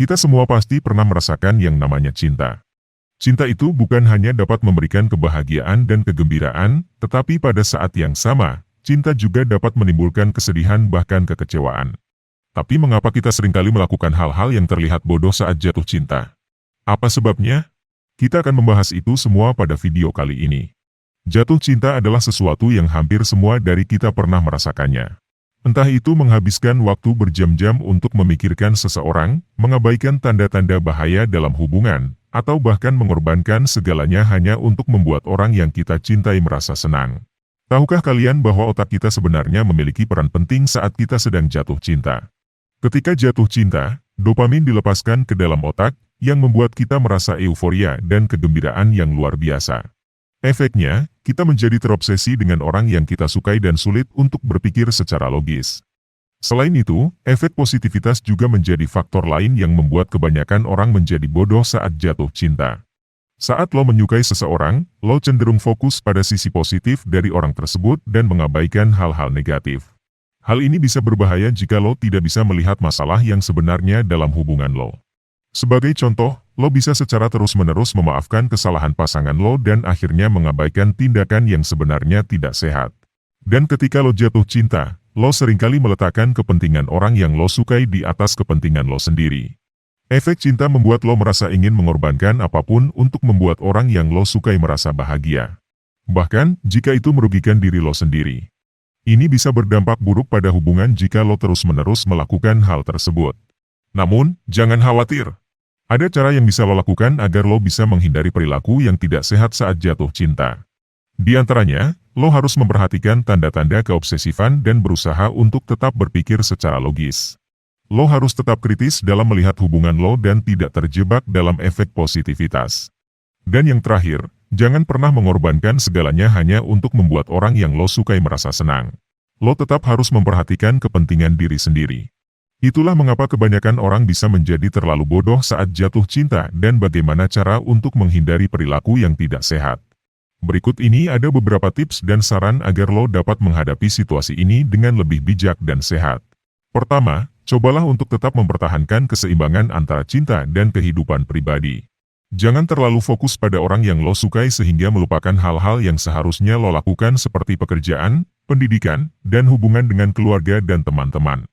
Kita semua pasti pernah merasakan yang namanya cinta. Cinta itu bukan hanya dapat memberikan kebahagiaan dan kegembiraan, tetapi pada saat yang sama, cinta juga dapat menimbulkan kesedihan bahkan kekecewaan. Tapi mengapa kita seringkali melakukan hal-hal yang terlihat bodoh saat jatuh cinta? Apa sebabnya? Kita akan membahas itu semua pada video kali ini. Jatuh cinta adalah sesuatu yang hampir semua dari kita pernah merasakannya. Entah itu menghabiskan waktu berjam-jam untuk memikirkan seseorang, mengabaikan tanda-tanda bahaya dalam hubungan, atau bahkan mengorbankan segalanya hanya untuk membuat orang yang kita cintai merasa senang. Tahukah kalian bahwa otak kita sebenarnya memiliki peran penting saat kita sedang jatuh cinta? Ketika jatuh cinta, dopamin dilepaskan ke dalam otak, yang membuat kita merasa euforia dan kegembiraan yang luar biasa. Efeknya, kita menjadi terobsesi dengan orang yang kita sukai dan sulit untuk berpikir secara logis. Selain itu, efek positivitas juga menjadi faktor lain yang membuat kebanyakan orang menjadi bodoh saat jatuh cinta. Saat lo menyukai seseorang, lo cenderung fokus pada sisi positif dari orang tersebut dan mengabaikan hal-hal negatif. Hal ini bisa berbahaya jika lo tidak bisa melihat masalah yang sebenarnya dalam hubungan lo. Sebagai contoh, lo bisa secara terus-menerus memaafkan kesalahan pasangan lo dan akhirnya mengabaikan tindakan yang sebenarnya tidak sehat. Dan ketika lo jatuh cinta, lo seringkali meletakkan kepentingan orang yang lo sukai di atas kepentingan lo sendiri. Efek cinta membuat lo merasa ingin mengorbankan apapun untuk membuat orang yang lo sukai merasa bahagia. Bahkan, jika itu merugikan diri lo sendiri. Ini bisa berdampak buruk pada hubungan jika lo terus-menerus melakukan hal tersebut. Namun, jangan khawatir. Ada cara yang bisa lo lakukan agar lo bisa menghindari perilaku yang tidak sehat saat jatuh cinta. Di antaranya, lo harus memperhatikan tanda-tanda keobsesifan dan berusaha untuk tetap berpikir secara logis. Lo harus tetap kritis dalam melihat hubungan lo dan tidak terjebak dalam efek positivitas. Dan yang terakhir, jangan pernah mengorbankan segalanya hanya untuk membuat orang yang lo sukai merasa senang. Lo tetap harus memperhatikan kepentingan diri sendiri. Itulah mengapa kebanyakan orang bisa menjadi terlalu bodoh saat jatuh cinta dan bagaimana cara untuk menghindari perilaku yang tidak sehat. Berikut ini ada beberapa tips dan saran agar lo dapat menghadapi situasi ini dengan lebih bijak dan sehat. Pertama, cobalah untuk tetap mempertahankan keseimbangan antara cinta dan kehidupan pribadi. Jangan terlalu fokus pada orang yang lo sukai sehingga melupakan hal-hal yang seharusnya lo lakukan seperti pekerjaan, pendidikan, dan hubungan dengan keluarga dan teman-teman.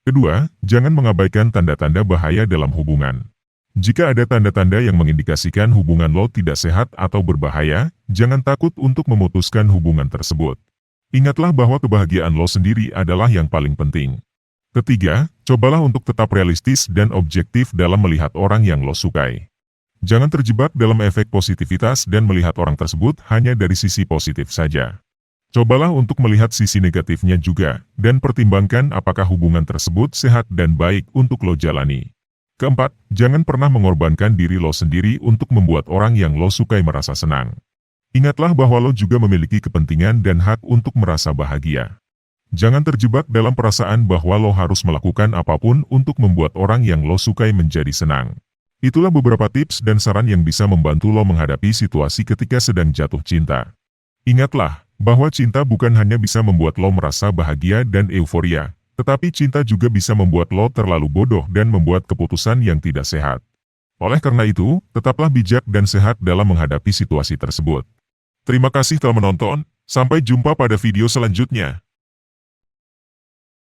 Kedua, jangan mengabaikan tanda-tanda bahaya dalam hubungan. Jika ada tanda-tanda yang mengindikasikan hubungan lo tidak sehat atau berbahaya, jangan takut untuk memutuskan hubungan tersebut. Ingatlah bahwa kebahagiaan lo sendiri adalah yang paling penting. Ketiga, cobalah untuk tetap realistis dan objektif dalam melihat orang yang lo sukai. Jangan terjebak dalam efek positivitas dan melihat orang tersebut hanya dari sisi positif saja. Cobalah untuk melihat sisi negatifnya juga, dan pertimbangkan apakah hubungan tersebut sehat dan baik untuk lo jalani. Keempat, jangan pernah mengorbankan diri lo sendiri untuk membuat orang yang lo sukai merasa senang. Ingatlah bahwa lo juga memiliki kepentingan dan hak untuk merasa bahagia. Jangan terjebak dalam perasaan bahwa lo harus melakukan apapun untuk membuat orang yang lo sukai menjadi senang. Itulah beberapa tips dan saran yang bisa membantu lo menghadapi situasi ketika sedang jatuh cinta. Ingatlah, bahwa cinta bukan hanya bisa membuat lo merasa bahagia dan euforia, tetapi cinta juga bisa membuat lo terlalu bodoh dan membuat keputusan yang tidak sehat. Oleh karena itu, tetaplah bijak dan sehat dalam menghadapi situasi tersebut. Terima kasih telah menonton, sampai jumpa pada video selanjutnya.